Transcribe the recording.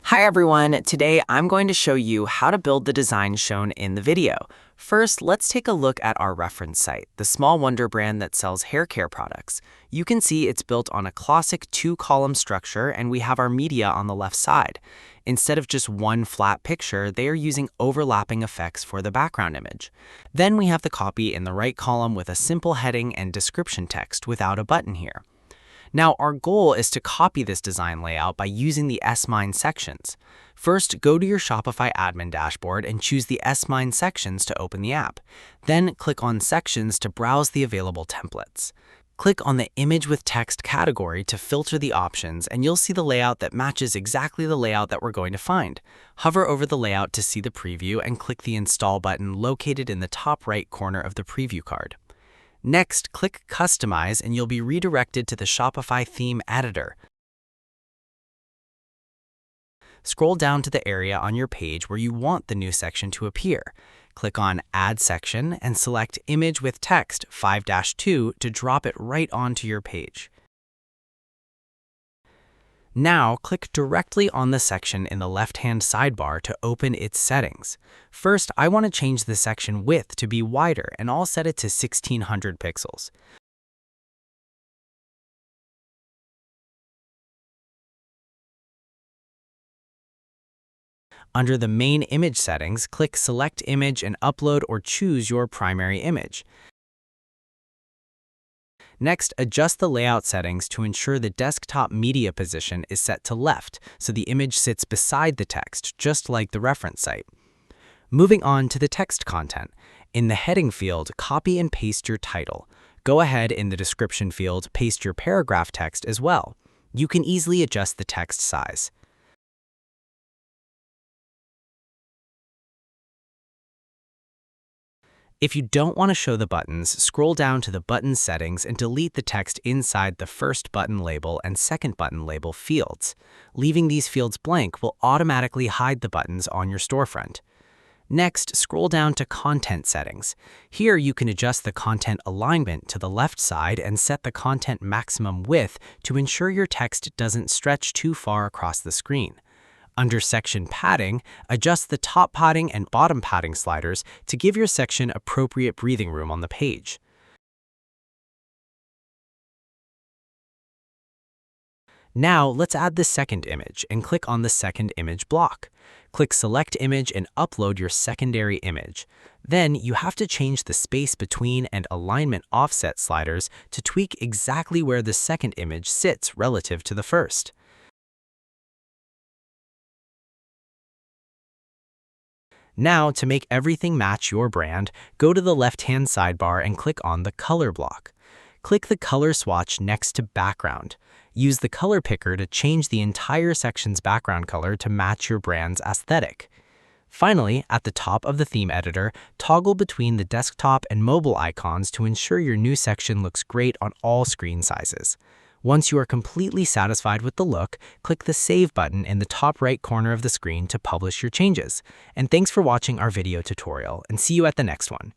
Hi everyone, today I'm going to show you how to build the design shown in the video. First, let's take a look at our reference site, the Small Wonder brand that sells hair care products. You can see it's built on a classic two-column structure and we have our media on the left side. Instead of just one flat picture, they are using overlapping effects for the background image. Then we have the copy in the right column with a simple heading and description text without a button here. Now, our goal is to copy this design layout by using the Smind Sections. First, go to your Shopify admin dashboard and choose the Smind Sections to open the app. Then, click on Sections to browse the available templates. Click on the Image with Text category to filter the options, and you'll see the layout that matches exactly the layout that we're going to find. Hover over the layout to see the preview and click the Install button located in the top right corner of the preview card. Next, click Customize and you'll be redirected to the Shopify theme editor. Scroll down to the area on your page where you want the new section to appear. Click on Add Section and select Image with Text 5-2 to drop it right onto your page. Now, click directly on the section in the left-hand sidebar to open its settings. First, I want to change the section width to be wider, and I'll set it to 1600 pixels. Under the main image settings, click Select Image and upload or choose your primary image. Next, adjust the layout settings to ensure the desktop media position is set to left, so the image sits beside the text, just like the reference site. Moving on to the text content. In the heading field, copy and paste your title. Go ahead in the description field, paste your paragraph text as well. You can easily adjust the text size. If you don't want to show the buttons, scroll down to the button settings and delete the text inside the first button label and second button label fields. Leaving these fields blank will automatically hide the buttons on your storefront. Next, scroll down to Content Settings. Here you can adjust the content alignment to the left side and set the content maximum width to ensure your text doesn't stretch too far across the screen. Under Section Padding, adjust the top padding and bottom padding sliders to give your section appropriate breathing room on the page. Now, let's add the second image and click on the second image block. Click Select Image and upload your secondary image. Then, you have to change the space between and alignment offset sliders to tweak exactly where the second image sits relative to the first. Now, to make everything match your brand, go to the left-hand sidebar and click on the Color block. Click the color swatch next to Background. Use the color picker to change the entire section's background color to match your brand's aesthetic. Finally, at the top of the theme editor, toggle between the desktop and mobile icons to ensure your new section looks great on all screen sizes. Once you are completely satisfied with the look, click the Save button in the top right corner of the screen to publish your changes. And thanks for watching our video tutorial, and see you at the next one.